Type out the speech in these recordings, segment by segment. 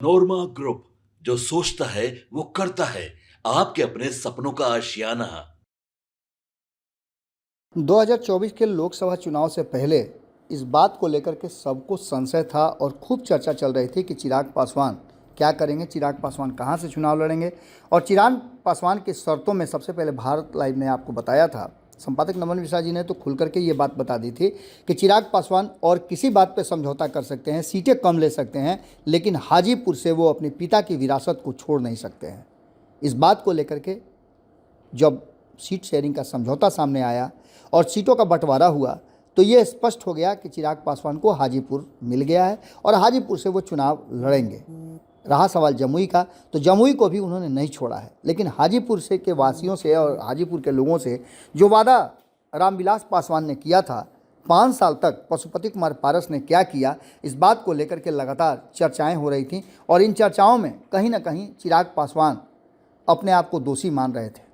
नोरमा group, जो सोचता है वो करता है। आपके अपने सपनों का आशियाना। 2024 के लोकसभा चुनाव से पहले इस बात को लेकर के सबको संशय था और खूब चर्चा चल रही थी कि चिराग पासवान क्या करेंगे, चिराग पासवान कहां से चुनाव लड़ेंगे। और चिराग पासवान की शर्तों में सबसे पहले भारत लाइव ने आपको बताया था, संपादक नमन मिश्रा जी ने तो खुल करके ये बात बता दी थी कि चिराग पासवान और किसी बात पे समझौता कर सकते हैं, सीटें कम ले सकते हैं, लेकिन हाजीपुर से वो अपने पिता की विरासत को छोड़ नहीं सकते हैं। इस बात को लेकर के जब सीट शेयरिंग का समझौता सामने आया और सीटों का बंटवारा हुआ तो ये स्पष्ट हो गया कि चिराग पासवान को हाजीपुर मिल गया है और हाजीपुर से वो चुनाव लड़ेंगे। रहा सवाल जमुई का, तो जमुई को भी उन्होंने नहीं छोड़ा है, लेकिन हाजीपुर से के वासियों से और हाजीपुर के लोगों से जो वादा रामविलास पासवान ने किया था 5 साल तक, पशुपति कुमार पारस ने क्या किया, इस बात को लेकर के लगातार चर्चाएं हो रही थीं और इन चर्चाओं में कहीं ना कहीं चिराग पासवान अपने आप को दोषी मान रहे थे।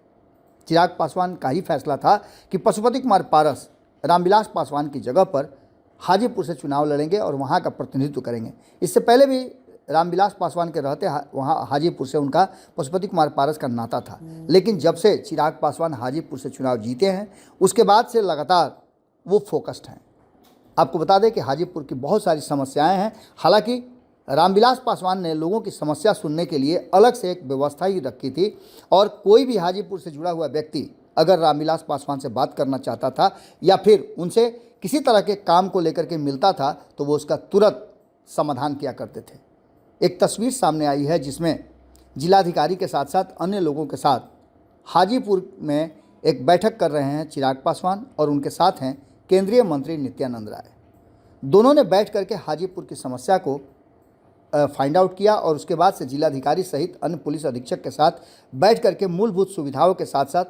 चिराग पासवान का ही फैसला था कि पशुपति कुमार पारस रामविलास पासवान की जगह पर हाजीपुर से चुनाव लड़ेंगे और वहां का प्रतिनिधित्व करेंगे। इससे पहले भी रामविलास पासवान के रहते वहां हाजीपुर से उनका पशुपति कुमार पारस का नाता था, लेकिन जब से चिराग पासवान हाजीपुर से चुनाव जीते हैं उसके बाद से लगातार वो फोकस्ड हैं। आपको बता दें कि हाजीपुर की बहुत सारी समस्याएँ हैं। हालाँकि रामविलास पासवान ने लोगों की समस्या सुनने के लिए अलग से एक व्यवस्था ही रखी थी और कोई भी हाजीपुर से जुड़ा हुआ व्यक्ति अगर रामविलास पासवान से बात करना चाहता था या फिर उनसे किसी तरह के काम को लेकर के मिलता था तो वो उसका तुरंत समाधान किया करते थे। एक तस्वीर सामने आई है जिसमें जिलाधिकारी के साथ साथ अन्य लोगों के साथ हाजीपुर में एक बैठक कर रहे हैं चिराग पासवान और उनके साथ हैं केंद्रीय मंत्री नित्यानंद राय। दोनों ने बैठ करके हाजीपुर की समस्या को फाइंड आउट किया और उसके बाद से जिलाधिकारी सहित अन्य पुलिस अधीक्षक के साथ बैठ करके मूलभूत सुविधाओं के साथ साथ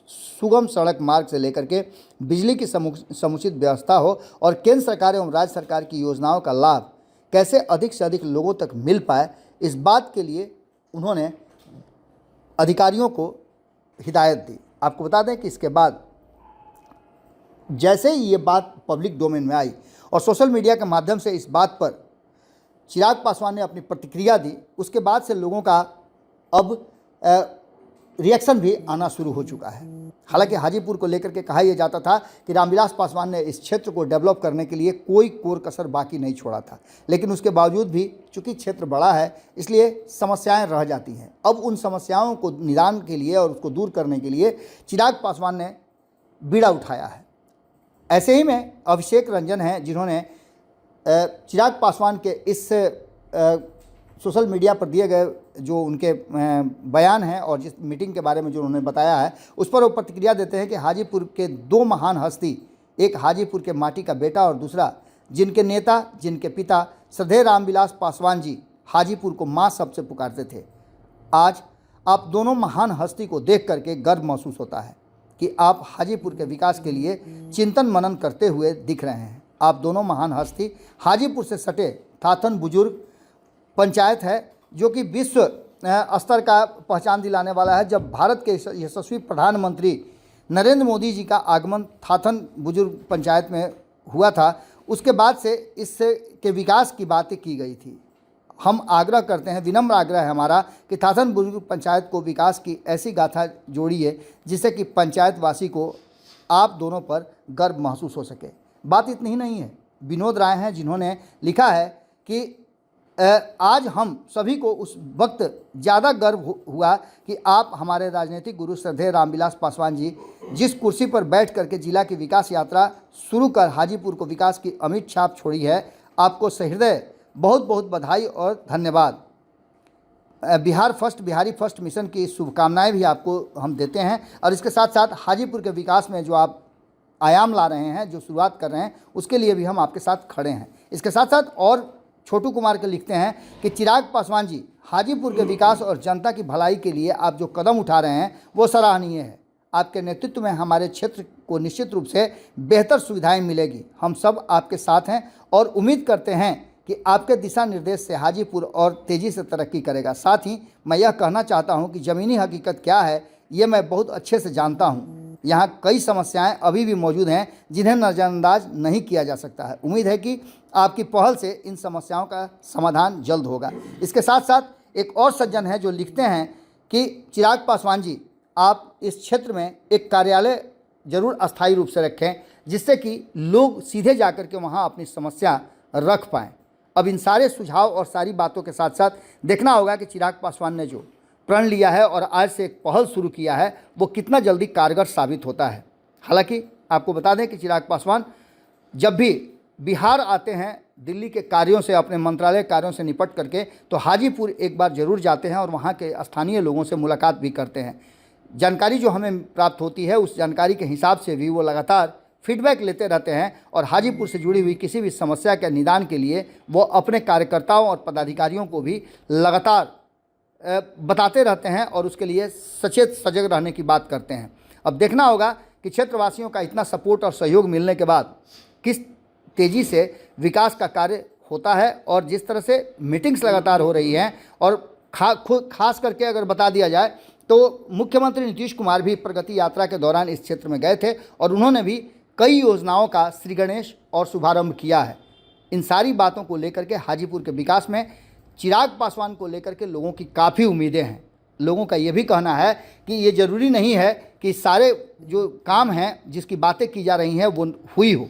सुगम सड़क मार्ग से लेकर के बिजली की समुचित व्यवस्था हो और केंद्र सरकार एवं राज्य सरकार की योजनाओं का लाभ कैसे अधिक से अधिक लोगों तक मिल पाए, इस बात के लिए उन्होंने अधिकारियों को हिदायत दी। आपको बता दें कि इसके बाद जैसे ही ये बात पब्लिक डोमेन में आई और सोशल मीडिया के माध्यम से इस बात पर चिराग पासवान ने अपनी प्रतिक्रिया दी, उसके बाद से लोगों का अब रिएक्शन भी आना शुरू हो चुका है। हालांकि हाजीपुर को लेकर के कहा यह जाता था कि रामविलास पासवान ने इस क्षेत्र को डेवलप करने के लिए कोई कोर कसर बाकी नहीं छोड़ा था, लेकिन उसके बावजूद भी चूंकि क्षेत्र बड़ा है इसलिए समस्याएं रह जाती हैं। अब उन समस्याओं को निदान के लिए और उसको दूर करने के लिए चिराग पासवान ने बीड़ा उठाया है। ऐसे ही में अभिषेक रंजन हैं जिन्होंने चिराग पासवान के इस सोशल मीडिया पर दिए गए जो उनके बयान हैं और जिस मीटिंग के बारे में जो उन्होंने बताया है उस पर वो प्रतिक्रिया देते हैं कि हाजीपुर के 2 महान हस्ती, एक हाजीपुर के माटी का बेटा और दूसरा जिनके नेता जिनके पिता श्रद्धेय रामविलास पासवान जी हाजीपुर को माँ शब्द से पुकारते थे। आज आप दोनों महान हस्ती को देख करके गर्व महसूस होता है कि आप हाजीपुर के विकास के लिए चिंतन मनन करते हुए दिख रहे हैं। आप दोनों महान हस्ती हाजीपुर से सटे थाथन बुजुर्ग पंचायत है जो कि विश्व स्तर का पहचान दिलाने वाला है। जब भारत के यशस्वी प्रधानमंत्री नरेंद्र मोदी जी का आगमन थाथन बुजुर्ग पंचायत में हुआ था, उसके बाद से इससे के विकास की बातें की गई थी। हम आग्रह करते हैं, विनम्र आग्रह है हमारा कि थाथन बुजुर्ग पंचायत को विकास की ऐसी गाथा जोड़िए जिससे कि पंचायतवासी को आप दोनों पर गर्व महसूस हो सके। बात इतनी ही नहीं है, विनोद राय हैं जिन्होंने लिखा है कि आज हम सभी को उस वक्त ज़्यादा गर्व हुआ कि आप हमारे राजनीतिक गुरु श्रद्धेय रामविलास पासवान जी जिस कुर्सी पर बैठ करके जिला की विकास यात्रा शुरू कर हाजीपुर को विकास की अमिट छाप छोड़ी है। आपको सहृदय बहुत बहुत बधाई और धन्यवाद। बिहारी फर्स्ट मिशन की शुभकामनाएं भी आपको हम देते हैं और इसके साथ साथ हाजीपुर के विकास में जो आप आयाम ला रहे हैं, जो शुरुआत कर रहे हैं, उसके लिए भी हम आपके साथ खड़े हैं। इसके साथ साथ और छोटू कुमार के लिखते हैं कि चिराग पासवान जी हाजीपुर के विकास और जनता की भलाई के लिए आप जो कदम उठा रहे हैं वो सराहनीय है। आपके नेतृत्व में हमारे क्षेत्र को निश्चित रूप से बेहतर सुविधाएं मिलेगी। हम सब आपके साथ हैं और उम्मीद करते हैं कि आपके दिशा निर्देश से हाजीपुर और तेज़ी से तरक्की करेगा। साथ ही मैं यह कहना चाहता हूं कि ज़मीनी हकीकत क्या है ये मैं बहुत अच्छे से जानता हूं। यहाँ कई समस्याएं अभी भी मौजूद हैं जिन्हें नज़रअंदाज नहीं किया जा सकता है। उम्मीद है कि आपकी पहल से इन समस्याओं का समाधान जल्द होगा। इसके साथ साथ एक और सज्जन हैं जो लिखते हैं कि चिराग पासवान जी, आप इस क्षेत्र में एक कार्यालय जरूर अस्थायी रूप से रखें, जिससे कि लोग सीधे जाकर के वहाँ अपनी समस्या रख पाएँ। अब इन सारे सुझाव और सारी बातों के साथ साथ देखना होगा कि चिराग पासवान ने जो प्रण लिया है और आज से एक पहल शुरू किया है वो कितना जल्दी कारगर साबित होता है। हालांकि आपको बता दें कि चिराग पासवान जब भी बिहार आते हैं दिल्ली के कार्यों से, अपने मंत्रालय कार्यों से निपट करके, तो हाजीपुर एक बार ज़रूर जाते हैं और वहाँ के स्थानीय लोगों से मुलाकात भी करते हैं। जानकारी जो हमें प्राप्त होती है उस जानकारी के हिसाब से भी वो लगातार फीडबैक लेते रहते हैं और हाजीपुर से जुड़ी हुई किसी भी समस्या के निदान के लिए वो अपने कार्यकर्ताओं और पदाधिकारियों को भी लगातार बताते रहते हैं और उसके लिए सचेत सजग रहने की बात करते हैं। अब देखना होगा कि क्षेत्रवासियों का इतना सपोर्ट और सहयोग मिलने के बाद किस तेज़ी से विकास का कार्य होता है और जिस तरह से मीटिंग्स लगातार हो रही हैं। और खास करके अगर बता दिया जाए तो मुख्यमंत्री नीतीश कुमार भी प्रगति यात्रा के दौरान इस क्षेत्र में गए थे और उन्होंने भी कई योजनाओं का श्री गणेश और शुभारंभ किया है। इन सारी बातों को लेकर के हाजीपुर के विकास में चिराग पासवान को लेकर के लोगों की काफ़ी उम्मीदें हैं। लोगों का ये भी कहना है कि ये ज़रूरी नहीं है कि सारे जो काम हैं जिसकी बातें की जा रही हैं वो हुई हो।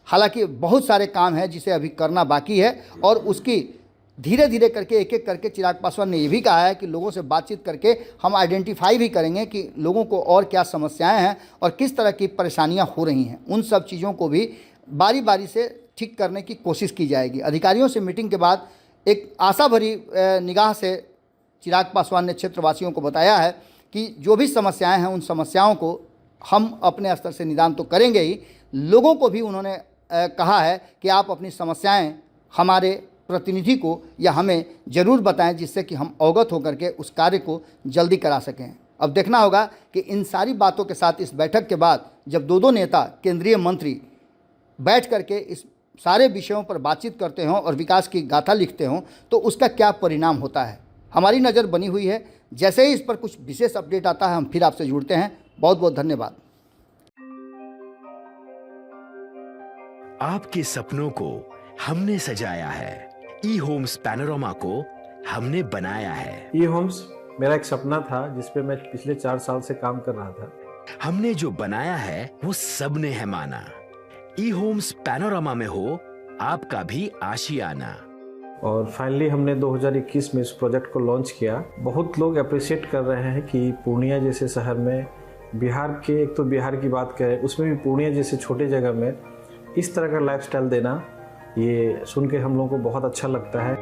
हालांकि बहुत सारे काम हैं जिसे अभी करना बाकी है और उसकी धीरे धीरे करके एक एक करके चिराग पासवान ने ये भी कहा है कि लोगों से बातचीत करके हम आइडेंटिफाई भी करेंगे कि लोगों को और क्या समस्याएं हैं और किस तरह की परेशानियां हो रही हैं। उन सब चीज़ों को भी बारी बारी से ठीक करने की कोशिश की जाएगी। अधिकारियों से मीटिंग के बाद एक आशा भरी निगाह से चिराग पासवान ने क्षेत्रवासियों को बताया है कि जो भी समस्याएं हैं उन समस्याओं को हम अपने स्तर से निदान तो करेंगे ही, लोगों को भी उन्होंने कहा है कि आप अपनी समस्याएं हमारे प्रतिनिधि को या हमें ज़रूर बताएं, जिससे कि हम अवगत होकर के उस कार्य को जल्दी करा सकें। अब देखना होगा कि इन सारी बातों के साथ इस बैठक के बाद जब दो नेता केंद्रीय मंत्री बैठ करके इस सारे विषयों पर बातचीत करते हों और विकास की गाथा लिखते हों तो उसका क्या परिणाम होता है, हमारी नज़र बनी हुई है। जैसे ही इस पर कुछ विशेष अपडेट आता है हम फिर आपसे जुड़ते हैं। बहुत बहुत धन्यवाद। आपके सपनों को हमने सजाया है, ई होम्स पैनोरामा को हमने बनाया है। ई होम्स मेरा एक सपना था जिस पे मैं पिछले 4 साल से काम कर रहा था। हमने जो बनाया है वो सबने है माना। ई होम्स पैनोरामा में हो आपका भी आशियाना। और फाइनली हमने 2021 में इस प्रोजेक्ट को लॉन्च किया। बहुत लोग अप्रिशिएट कर रहे हैं कि पूर्णिया जैसे शहर में, बिहार के, एक तो बिहार की बात करें उसमें भी पूर्णिया जैसे छोटे जगह में इस तरह का लाइफस्टाइल देना, ये सुन के हम लोगों को बहुत अच्छा लगता है।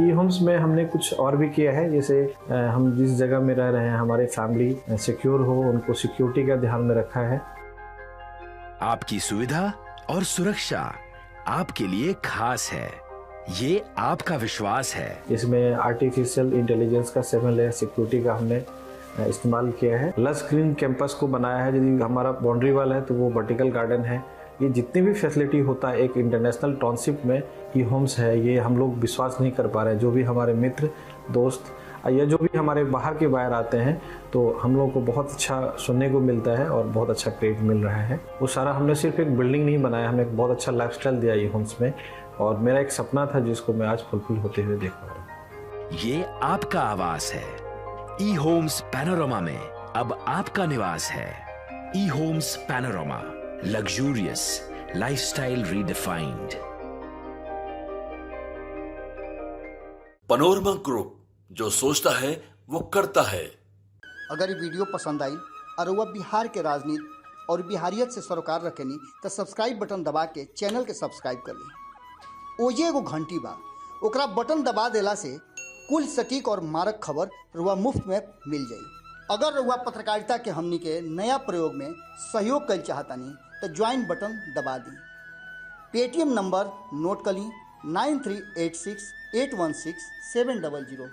ई होम्स में हमने कुछ और भी किया है, जैसे हम जिस जगह में रह रहे हैं हमारे फैमिली सिक्योर हो, उनको सिक्योरिटी का ध्यान में रखा है। आपकी सुविधा और सुरक्षा आपके लिए खास है, ये आपका विश्वास है। इसमें आर्टिफिशियल इंटेलिजेंस का 7 लेयर सिक्योरिटी का हमने इस्तेमाल किया है। लस ग्रीन कैंपस को बनाया है। यदि हमारा बाउंड्री वाल है तो वो वर्टिकल गार्डन है। ये जितनी भी फैसिलिटी होता है एक इंटरनेशनल टाउनशिप में ई होम्स है, ये हम लोग विश्वास नहीं कर पा रहे हैं। जो भी हमारे मित्र दोस्त या जो भी हमारे बाहर के बाहर आते हैं तो हम लोगों को बहुत अच्छा सुनने को मिलता है और बहुत अच्छा क्रेडिट मिल रहा है। वो सारा हमने सिर्फ एक बिल्डिंग नहीं बनाया, हमें एक बहुत अच्छा लाइफस्टाइल दिया ई होम्स में, और मेरा एक सपना था जिसको मैं आज फुलफिल होते हुए देख पा रहा हूँ। ये आपका आवास है। ई होम्स पैनोरामा में अब आपका निवास है। E homes Panorama, luxurious lifestyle redefined. Panorama group, जो सोचता है वो करता है। अगर ये वीडियो पसंद आई और वह बिहार के राजनीति और बिहारियत से सरोकार रखेनी तो सब्सक्राइब बटन दबा के चैनल के सब्सक्राइब कर ली। ओजे एगो घंटी बा, ओकरा बटन दबा देला से कुल सटीक और मारक खबर रुआ मुफ्त में मिल जाई। अगर रुआ पत्रकारिता के हमनी के नया प्रयोग में सहयोग कर चाहतानी तो ज्वाइन बटन दबा दी। पेटीएम नंबर नोट कर ली 9386816700।